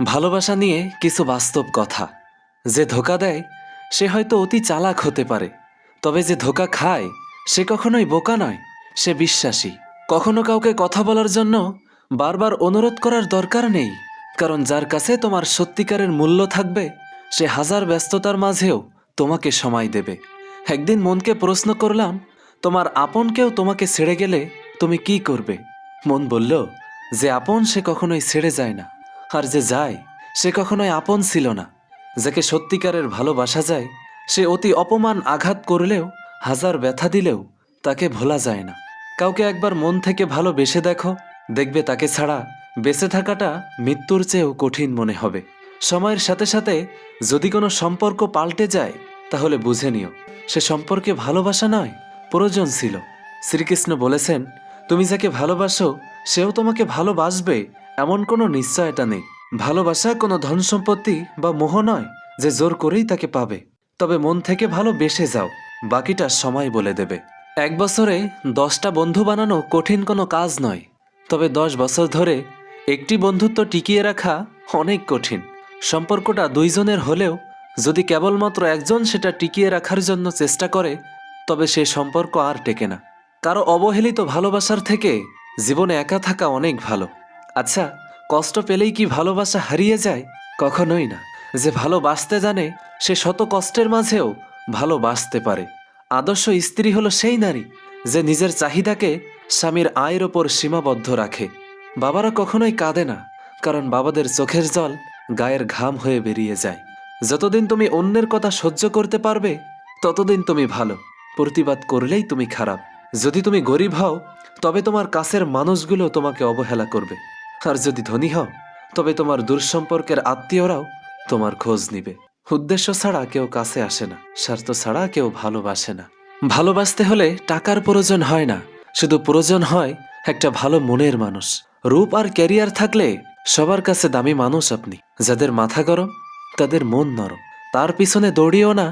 ভালোবাসা নিয়ে কিছু বাস্তব কথা। যে ধোঁকা দেয় সে হয়তো অতি চালাক হতে পারে, তবে যে ধোঁকা খায় সে কখনোই বোকা নয়, সে বিশ্বাসী। কখনো কাউকে কথা বলার জন্য বারবার অনুরোধ করার দরকার নেই, কারণ যার কাছে তোমার সত্যিকারের মূল্য থাকবে সে হাজার ব্যস্ততার মাঝেও তোমাকে সময় দেবে। একদিন মনকে প্রশ্ন করলাম, তোমার আপন কেউ তোমাকে ছেড়ে গেলে তুমি কি করবে? মন বলল, যে আপন সে কখনোই ছেড়ে যায় না, আর যে যায় সে কখনোই আপন ছিল না। যাকে সত্যিকারের ভালোবাসা যায় সে অতি অপমান আঘাত করলেও, হাজার ব্যথা দিলেও তাকে ভোলা যায় না। কাউকে একবার মন থেকে ভালোবেসে দেখো, দেখবে তাকে ছাড়া বেঁচে থাকাটা মৃত্যুর চেয়েও কঠিন মনে হবে। সময়ের সাথে সাথে যদি কোনো সম্পর্ক পাল্টে যায় তাহলে বুঝে নিও সে সম্পর্কে ভালোবাসা নয়, প্রয়োজন ছিল। শ্রীকৃষ্ণ বলেছেন, তুমি যাকে ভালোবাসো সেও তোমাকে ভালোবাসবে, এমন কোনো নিশ্চয়তা নেই। ভালোবাসা কোনো ধন সম্পত্তি বা মোহ নয় যে জোর করেই তাকে পাবে। তবে মন থেকে ভালোবেসে যাও, বাকিটা সময় বলে দেবে। এক বছরে 10টা বন্ধু বানানো কঠিন কোনো কাজ নয়, তবে 10 বছর ধরে একটি বন্ধুত্ব টিকিয়ে রাখা অনেক কঠিন। সম্পর্কটা দুইজনের হলেও যদি কেবলমাত্র একজন সেটা টিকিয়ে রাখার জন্য চেষ্টা করে তবে সে সম্পর্ক আর টেকে না। কারো অবহেলিত ভালোবাসার থেকে জীবনে একা থাকা অনেক ভালো। আচ্ছা, কষ্ট পেলেই কি ভালোবাসা হারিয়ে যায়? কখনোই না। যে ভালোবাসতে জানে সে শত কষ্টের মাঝেও ভালোবাসতে পারে। আদর্শ স্ত্রী হলো সেই নারী যে নিজের চাহিদাকে স্বামীর আয়ের ওপর সীমাবদ্ধ রাখে। বাবারা কখনোই কাঁদে না, কারণ বাবাদের চোখের জল গায়ের ঘাম হয়ে বেরিয়ে যায়। যতদিন তুমি অন্যের কথা সহ্য করতে পারবে ততদিন তুমি ভালো, প্রতিবাদ করলেই তুমি খারাপ। যদি তুমি গরিব হও তবে তোমার কাছের মানুষগুলো তোমাকে অবহেলা করবে, আর যদি ধনী হও তবে তোমার দূরসম্পর্কের আত্মীয়রাও তোমার খোঁজ নিবে। উদ্দেশ্য ছাড়া কেউ কাছে আসে না, স্বার্থ ছাড়া কেউ ভালোবাসে না। ভালোবাসতে হলে টাকার প্রয়োজন হয় না, শুধু প্রয়োজন হয় একটা ভালো মনের মানুষ। রূপ আর ক্যারিয়ার থাকলে সবার কাছে দামি মানুষ আপনি। যাদের মাথা গরম তাদের মন নরম। তার পিছনে দৌড়িও না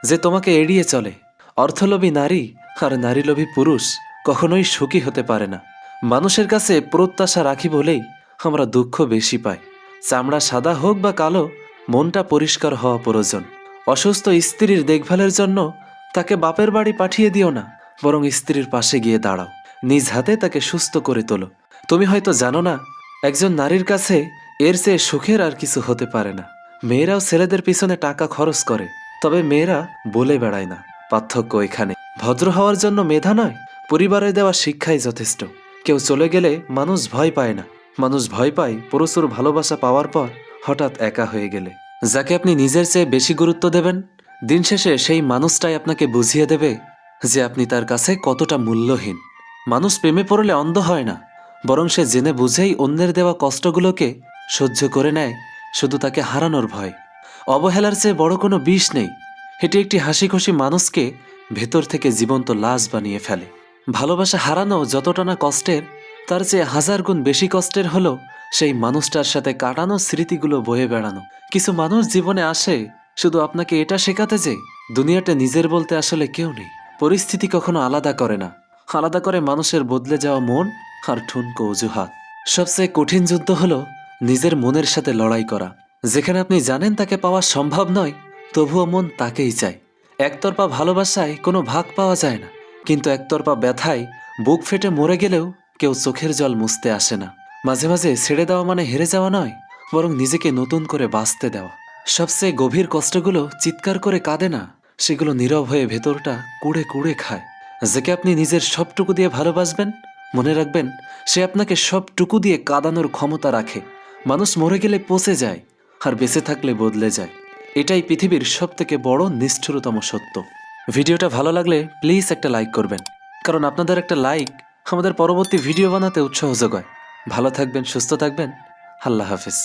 যে তোমাকে এড়িয়ে চলে। অর্থলোভী নারী আর নারীলোভী পুরুষ কখনোই সুখী হতে পারে না। মানুষের কাছে প্রত্যাশা রাখি বলেই আমরা দুঃখ বেশি পাই। চামড়া সাদা হোক বা কালো, মনটা পরিষ্কার হওয়া প্রয়োজন। অসুস্থ স্ত্রীর দেখভালের জন্য তাকে বাপের বাড়ি পাঠিয়ে দিও না, বরং স্ত্রীর পাশে গিয়ে দাঁড়াও, নিজ হাতে তাকে সুস্থ করে তোলো। তুমি হয়তো জানো না, একজন নারীর কাছে এর চেয়ে সুখের আর কিছু হতে পারে না। মেয়েরাও ছেলেদের পিছনে টাকা খরচ করে, তবে মেয়েরা বলে বেড়ায় না। পার্থক্য এখানে। ভদ্র হওয়ার জন্য মেধা নয়, পরিবারের দেওয়া শিক্ষাই যথেষ্ট। কেউ চলে গেলে মানুষ ভয় পায় না, মানুষ ভয় পায় প্রচুর ভালোবাসা পাওয়ার পর হঠাৎ একা হয়ে গেলে। যাকে আপনি নিজের চেয়ে বেশি গুরুত্ব দেবেন, দিন শেষে সেই মানুষটাই আপনাকে বুঝিয়ে দেবে যে আপনি তার কাছে কতটা মূল্যহীন। মানুষ প্রেমে পড়লে অন্ধ হয় না, বরং সে জেনে বুঝেই অন্যের দেওয়া কষ্টগুলোকে সহ্য করে নেয়, শুধু তাকে হারানোর ভয়। অবহেলার চেয়ে বড় কোনো বিষ নেই, এটি একটি হাসি খুশি মানুষকে ভেতর থেকে জীবন্ত লাশ বানিয়ে ফেলে। ভালোবাসা হারানো যতটা না কষ্টের, তার চেয়ে হাজার গুণ বেশি কষ্টের হলো সেই মানুষটার সাথে কাটানো স্মৃতিগুলো বয়ে বেড়ানো। কিছু মানুষ জীবনে আসে শুধু আপনাকে এটা শেখাতে যে দুনিয়াটা নিজের বলতে আসলে কেউ নেই। পরিস্থিতি কখনো আলাদা করে না, আলাদা করে মানুষের বদলে যাওয়া মন আর ঠুনকো অজুহাত। সবচেয়ে কঠিন যুদ্ধ হলো নিজের মনের সাথে লড়াই করা। যেখানে আপনি জানেন তাকে পাওয়া সম্ভব নয়, তবুও মন তাকেই চায়। একতরফা ভালোবাসায় কোনো ভাগ পাওয়া যায় না, কিন্তু একতরফা ব্যথায় বুক ফেটে মরে গেলেও কেউ চোখের জল মুছতে আসে না। মাঝে মাঝে ছেড়ে দেওয়া মানে হেরে যাওয়া নয়, বরং নিজেকে নতুন করে বাঁচতে দেওয়া। সবচেয়ে গভীর কষ্টগুলো চিৎকার করে কাঁদে না, সেগুলো নীরব হয়ে ভেতরটা কুড়ে কুড়ে খায়। যাকে আপনি নিজের সবটুকু দিয়ে ভালোবাসবেন, মনে রাখবেন সে আপনাকে সবটুকু দিয়ে কাঁদানোর ক্ষমতা রাখে। মানুষ মরে গেলে পচে যায়, আর বেঁচে থাকলে বদলে যায়। এটাই পৃথিবীর সবথেকে বড় নিষ্ঠুরতম সত্য। ভিডিওটা ভালো লাগলে প্লিজ একটা লাইক করবেন, কারণ আপনাদের একটা লাইক আমাদের পরবর্তী ভিডিও বানাতে উৎসাহ যোগায়। ভালো থাকবেন, সুস্থ থাকবেন। আল্লাহ হাফেজ।